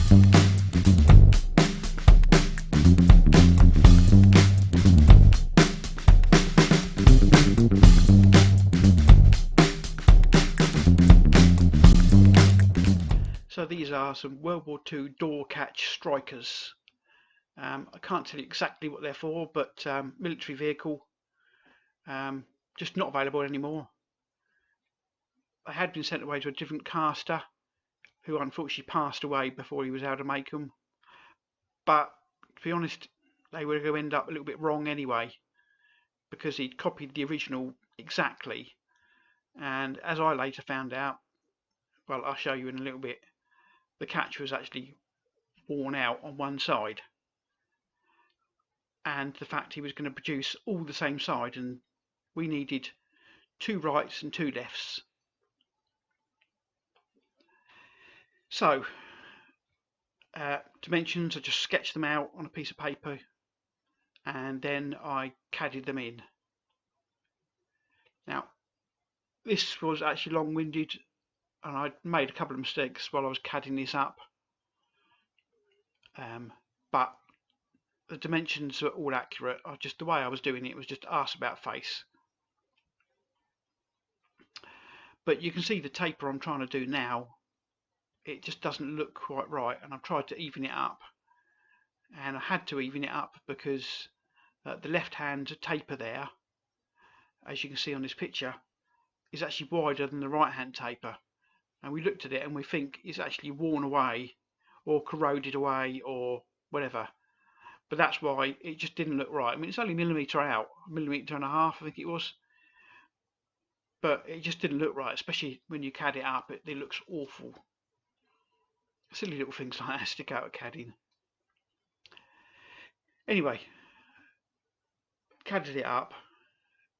So these are some World War II door catch strikers. I can't tell you exactly what they're for, but military vehicle, just not available anymore. They had been sent away to a different caster, who unfortunately passed away before he was able to make them. But to be honest, they were going to end up a little bit wrong anyway, because he'd copied the original exactly. And as I later found out, well, I'll show you in a little bit, the catch was actually worn out on one side, and the fact he was going to produce all the same side, and we needed 2 rights and 2 lefts. So dimensions, I just sketched them out on a piece of paper and then I CAD'd them in. Now this was actually long-winded and I made a couple of mistakes while I was CADing this up, but the dimensions are all accurate. Just the way I was doing it was just ask about face. But you can see the taper I'm trying to do now, it just doesn't look quite right, and I've tried to even it up, and I had to even it up because the left hand taper there, as you can see on this picture, is actually wider than the right hand taper, and we looked at it and we think it's actually worn away or corroded away or whatever, but that's why it just didn't look right. I mean, it's only millimetre out, 1.5 millimetres I think it was, but it just didn't look right, especially when you CAD it up. It looks awful. Silly little things like that stick out of CADing. Anyway, CAD'd it up,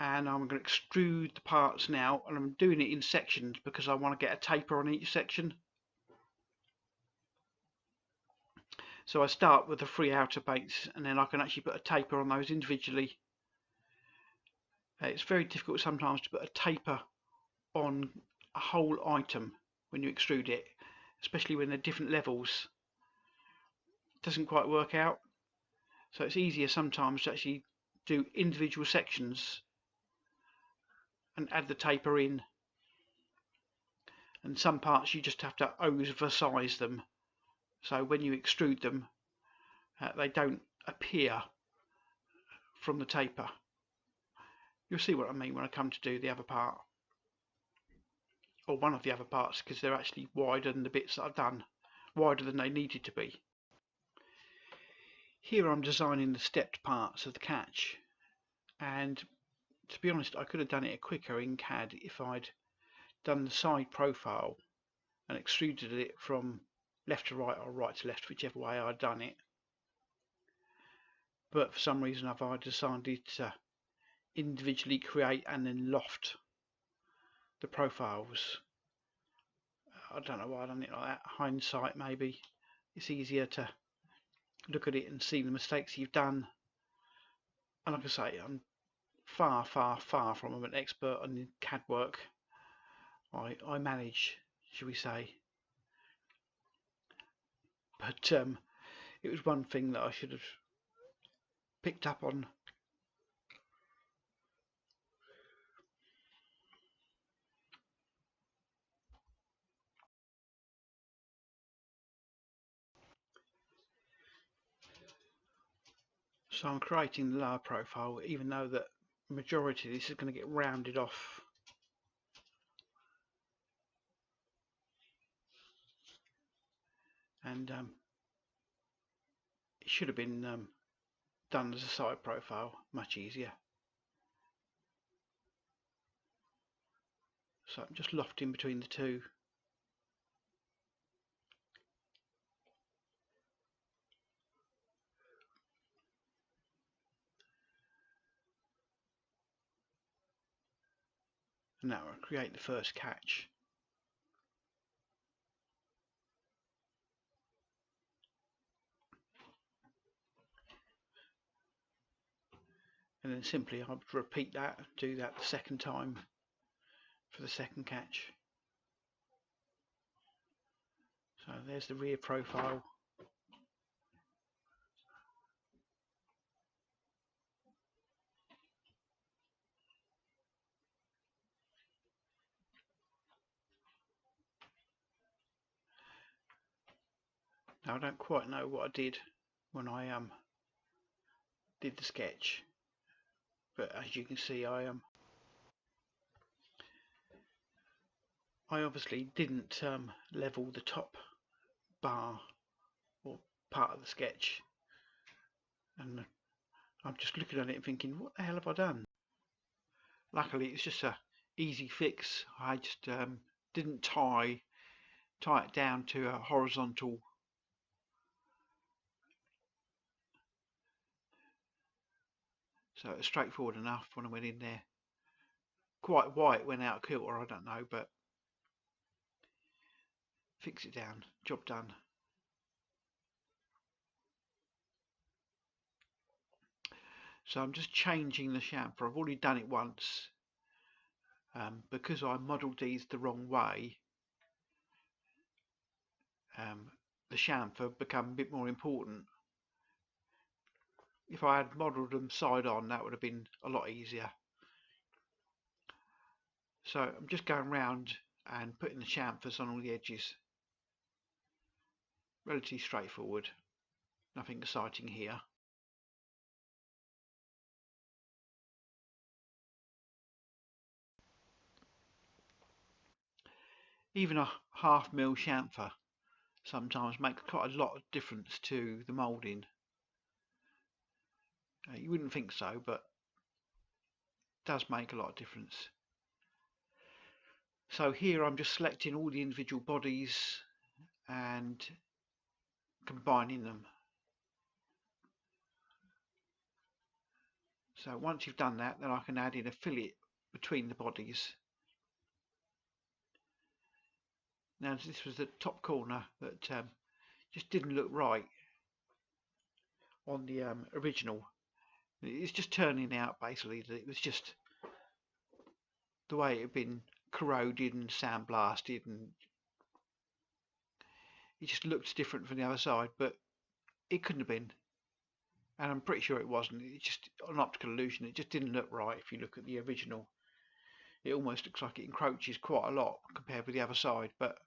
and I'm going to extrude the parts now, and I'm doing it in sections because I want to get a taper on each section. So I start with the 3 outer baits, and then I can actually put a taper on those individually. It's very difficult sometimes to put a taper on a whole item when you extrude it, especially when they're different levels. It doesn't quite work out, so it's easier sometimes to actually do individual sections and add the taper in, and some parts you just have to oversize them, so when you extrude them they don't appear from the taper. You'll see what I mean when I come to do the other part, or one of the other parts, because they're actually wider than the bits that I've done, wider than they needed to be. Here I'm designing the stepped parts of the catch, and to be honest I could have done it quicker in CAD if I'd done the side profile and extruded it from left to right or right to left, whichever way I'd done it. But for some reason I've decided to individually create and then loft the profiles. I don't know why I've done it like that. Hindsight, maybe. It's easier to look at it and see the mistakes you've done. And like I say, I'm far from an expert on CAD work. I manage, shall we say. But it was one thing that I should have picked up on. So I'm creating the lower profile, even though the majority of this is going to get rounded off. And it should have been done as a side profile, much easier. So I'm just lofting between the two. And now I'll create the first catch. And then simply I'll repeat that, do that the second time for the second catch. So there's the rear profile. Now I don't quite know what I did when I did the sketch, but as you can see, I obviously didn't level the top bar or part of the sketch, and I'm just looking at it and thinking, what the hell have I done? Luckily it's just a easy fix. I just didn't tie it down to a horizontal so it was straightforward enough when I went in there. Quite why it went out of kilter I don't know, but fix it down, job done. So I'm just changing the chamfer. I've already done it once. Because I modelled these the wrong way, the chamfer become a bit more important. If I had modelled them side on, that would have been a lot easier. So I'm just going round and putting the chamfers on all the edges. Relatively straightforward, nothing exciting here. Even a 1/2 mil chamfer sometimes makes quite a lot of difference to the moulding. You wouldn't think so, but it does make a lot of difference. So here I'm just selecting all the individual bodies and combining them. So once you've done that, then I can add in a fillet between the bodies. Now this was the top corner that just didn't look right on the original. It's just turning out basically that it was just the way it had been corroded and sandblasted, and it just looked different from the other side, but it couldn't have been, and I'm pretty sure it wasn't. It's just an optical illusion. It just didn't look right. If you look at the original, it almost looks like it encroaches quite a lot compared with the other side, but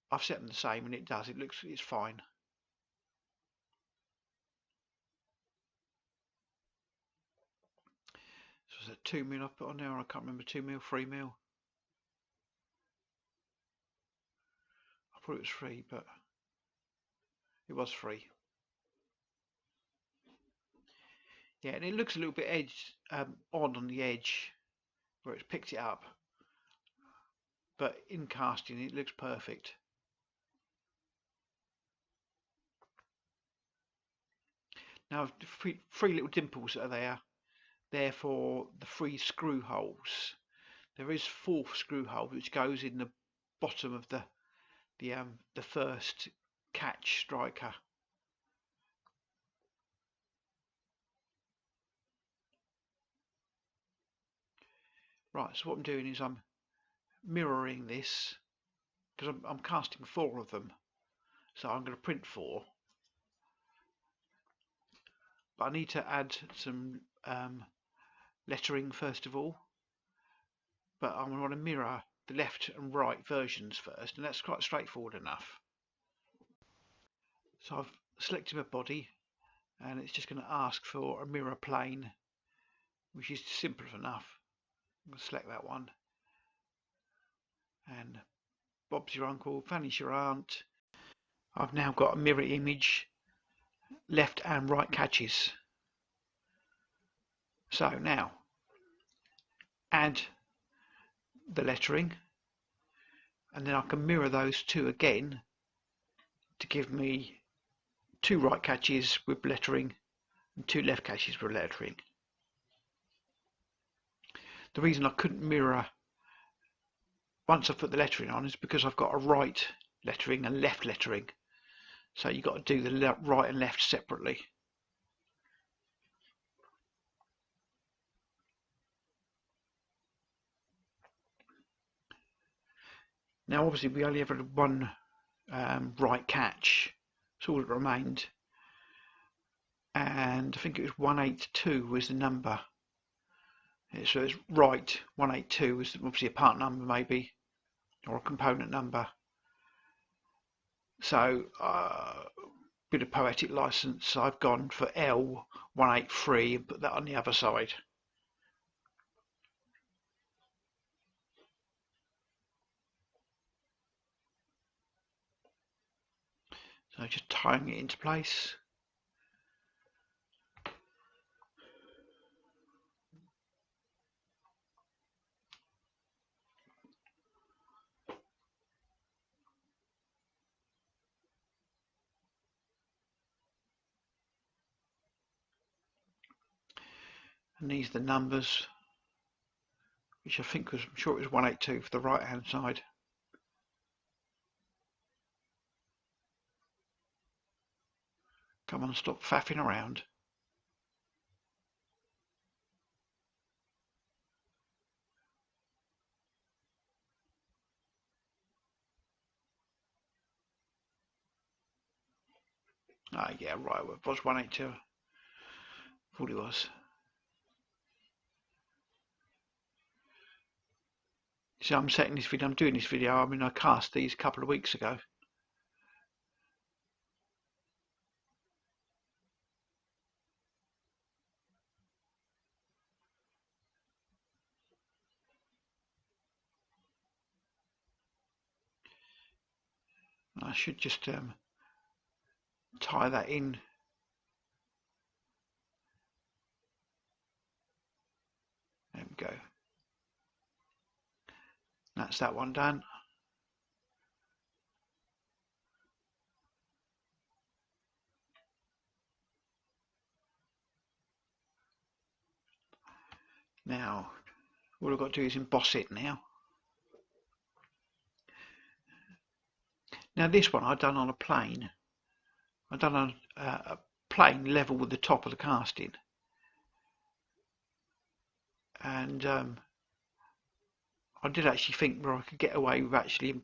I've set them the same and it does. It's fine. So is that 2 mil I've put on there? I can't remember, 2 mil, 3 mil. I thought it was 3, but it was 3. Yeah, and it looks a little bit odd on the edge where it's picked it up, but in casting it looks perfect. Now the three little dimples that are there for the 3 screw holes. There is 4th screw hole which goes in the bottom of the first catch striker. Right, so what I'm doing is I'm mirroring this because I'm casting 4 of them, so I'm going to print 4. But I need to add some lettering first of all, but I want to mirror the left and right versions first, and that's quite straightforward enough. So I've selected my body, and it's just going to ask for a mirror plane, which is simple enough. I'm going to select that one, and Bob's your uncle, Fanny's your aunt. I've now got a mirror image, left and right catches. So now add the lettering, and then I can mirror those 2 again to give me 2 right catches with lettering and 2 left catches with lettering. The reason I couldn't mirror once I put the lettering on is because I've got a right lettering and left lettering, so you've got to do the right and left separately. Now obviously we only ever had one right catch. That's all that remained. And I think it was 182 was the number. So it's right 182 was obviously a part number maybe, or a component number. So bit of poetic license, I've gone for L183 and put that on the other side. So just tying it into place. And these are the numbers, which I think was, I'm sure it was 182 for the right hand side. Come on, stop faffing around. Ah, yeah, right, it was 182. Thought it was. So I'm setting this video, I'm doing this video, I mean I cast these a couple of weeks ago. I should just tie that in. There we go. That's that one done. Now, all I've got to do is emboss it now. Now this one I've done on a plane. I've done on a plane level with the top of the casting. And I did actually think where I could get away with actually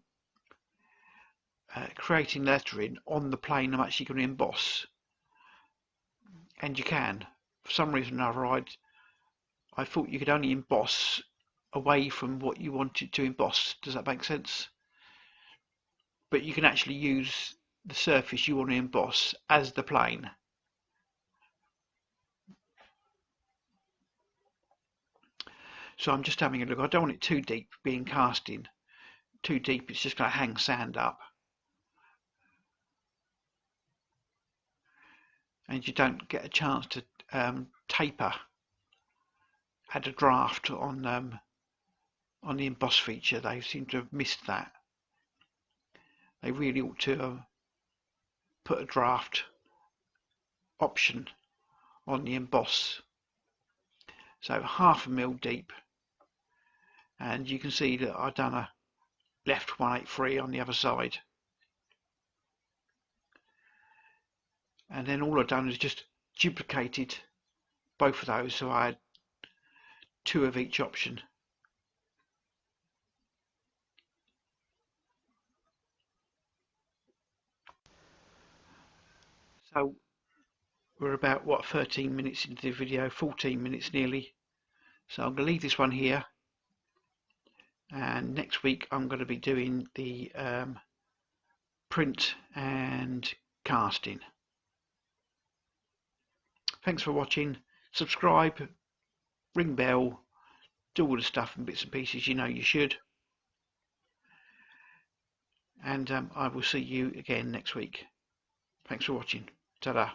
creating lettering on the plane I'm actually going to emboss. And you can. For some reason or other, I thought you could only emboss away from what you wanted to emboss. Does that make sense? But you can actually use the surface you want to emboss as the plane. So I'm just having a look. I don't want it too deep being casting. Too deep, it's just going to hang sand up. And you don't get a chance to taper. Had a draft on the emboss feature. They seem to have missed that. They really ought to put a draft option on the emboss. So 1/2 mil deep, and you can see that I've done a left 183 on the other side, and then all I've done is just duplicated both of those, so I had 2 of each option. So we're about, what, 13 minutes into the video, 14 minutes nearly. So I'm going to leave this one here, and next week I'm going to be doing the print and casting. Thanks for watching. Subscribe, ring bell, do all the stuff and bits and pieces you know you should. And I will see you again next week. Thanks for watching. Ta-da.